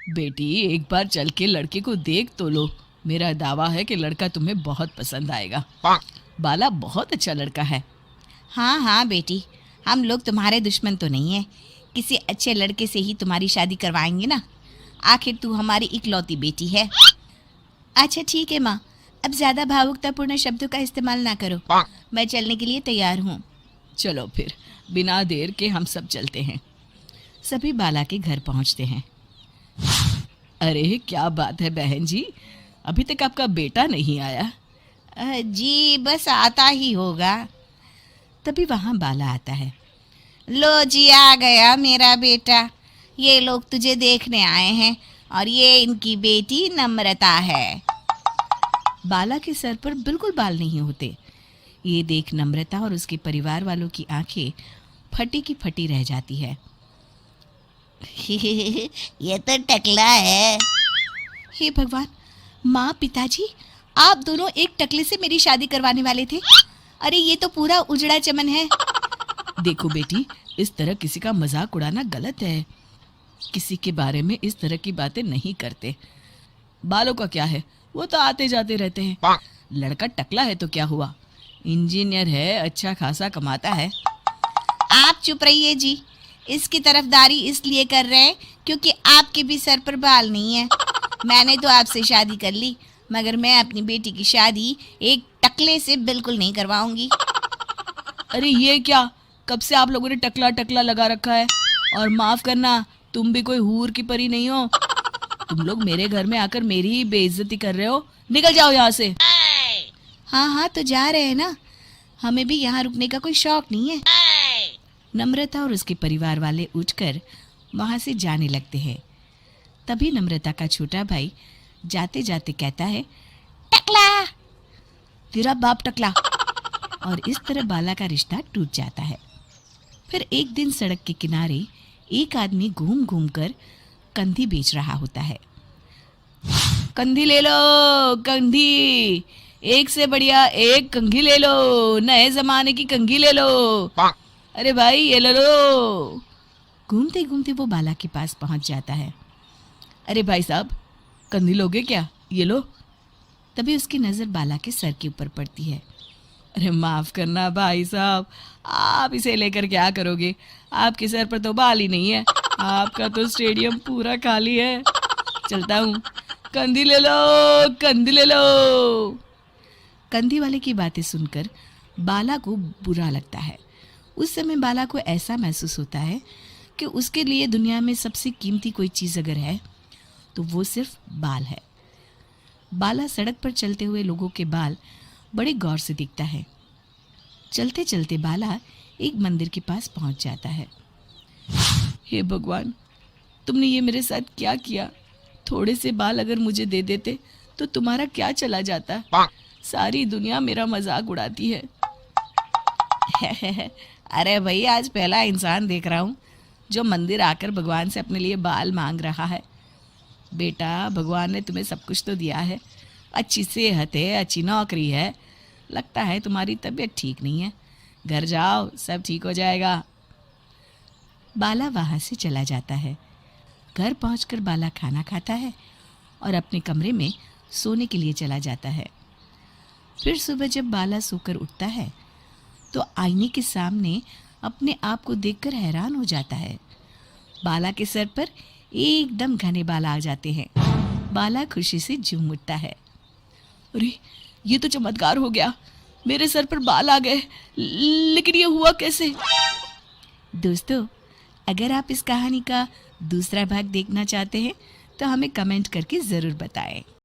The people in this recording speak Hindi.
बेटी एक बार चल के लड़के को देख तो लो। मेरा दावा है कि लड़का तुम्हें बहुत पसंद आएगा। बाला बहुत अच्छा लड़का है। हाँ हाँ बेटी, हम लोग तुम्हारे दुश्मन तो नहीं है। किसी अच्छे लड़के से ही तुम्हारी शादी करवाएंगे ना। आखिर तू हमारी इकलौती बेटी है। अच्छा ठीक है माँ, अब ज़्यादा भावुकतापूर्ण शब्दों का इस्तेमाल ना करो। मैं चलने के लिए तैयार हूँ। चलो फिर, बिना देर के हम सब चलते हैं। सभी बाला के घर पहुंचते हैं। अरे क्या बात है बहन जी, अभी तक आपका बेटा नहीं आया? जी बस आता ही होगा। तभी वहाँ बाला आता है। लो जी, आ गया मेरा बेटा। ये लोग तुझे देखने आए हैं और ये इनकी बेटी नम्रता है। बाला के सर पर बिल्कुल बाल नहीं होते। ये देख नम्रता और उसके परिवार वालों की आंखें फटी की फटी रह जाती है। ये तो टकला है। हे भगवान, माँ पिताजी, आप दोनों एक टकले से मेरी शादी करवाने वाले थे। अरे ये तो पूरा उजड़ा चमन है। देखो बेटी, इस तरह किसी का मजाक उड़ाना गलत है। किसी के बारे में इस तरह की बातें नहीं करते। बालों का क्या है, वो तो आते जाते रहते हैं। लड़का टकला है तो क्या हुआ, इंजीनियर है, अच्छा खासा कमाता है। आप चुप रहिए जी। इसकी तरफदारी इसलिए कर रहे हैं क्योंकि आपके भी सर पर बाल नहीं है। मैंने तो आपसे शादी कर ली, मगर मैं अपनी बेटी की शादी एक टकले से बिल्कुल नहीं करवाऊंगी। अरे ये क्या, कब से आप लोगों ने टकला टकला लगा रखा है? और माफ करना, तुम भी कोई हूर की परी नहीं हो। तुम लोग मेरे घर में आकर मेरी ही बेइज्जती कर रहे हो। निकल जाओ यहाँ से। हाँ हाँ तो जा रहे हैं ना, हमें भी यहाँ रुकने का कोई शौक नहीं है। नम्रता और उसके परिवार वाले उठकर वहां से जाने लगते हैं। तभी नम्रता का छोटा भाई जाते जाते कहता है, टकला, तेरा बाप टकला। और इस तरह बाला का रिश्ता टूट जाता है। फिर एक दिन सड़क के किनारे एक आदमी घूम घूम कर कंधी बेच रहा होता है। कंधी ले लो, कंधी, एक से बढ़िया एक कंघी ले लो, नए जमाने की कंघी ले लो। अरे भाई ये ले लो। घूमते घूमते वो बाला के पास पहुंच जाता है। अरे भाई साहब, कंधी लोगे क्या? ये लो। तभी उसकी नज़र बाला के सर के ऊपर पड़ती है। अरे माफ़ करना भाई साहब, आप इसे लेकर क्या करोगे? आपके सर पर तो बाल ही नहीं है, आपका तो स्टेडियम पूरा खाली है। चलता हूँ, कंधी ले लो, कंधी ले लो। कंधी वाले की बातें सुनकर बाला को बुरा लगता है। उस समय बाला को ऐसा महसूस होता है कि उसके लिए दुनिया में सबसे कीमती कोई चीज़ अगर है तो वो सिर्फ बाल है। बाला सड़क पर चलते हुए लोगों के बाल बड़े गौर से देखता है। चलते चलते बाला एक मंदिर के पास पहुंच जाता है। हे भगवान, तुमने ये मेरे साथ क्या किया? थोड़े से बाल अगर मुझे दे देते तो तुम्हारा क्या चला जाता? सारी दुनिया मेरा मजाक उड़ाती है। अरे भाई, आज पहला इंसान देख रहा हूँ जो मंदिर आकर भगवान से अपने लिए बाल मांग रहा है। बेटा, भगवान ने तुम्हें सब कुछ तो दिया है, अच्छी सेहत है, अच्छी नौकरी है। लगता है तुम्हारी तबीयत ठीक नहीं है। घर जाओ, सब ठीक हो जाएगा। बाला वहाँ से चला जाता है। घर पहुंचकर बाला खाना खाता है और अपने कमरे में सोने के लिए चला जाता है। फिर सुबह जब बाला सोकर उठता है तो आईने के सामने अपने आप को देखकर हैरान हो जाता है। बाला के सर पर एकदम घने बाल आ जाते हैं। बाला खुशी से झूम उठता है। अरे ये तो चमत्कार हो गया, मेरे सर पर बाल आ गए। लेकिन ये हुआ कैसे? दोस्तों, अगर आप इस कहानी का दूसरा भाग देखना चाहते हैं तो हमें कमेंट करके ज़रूर बताएं।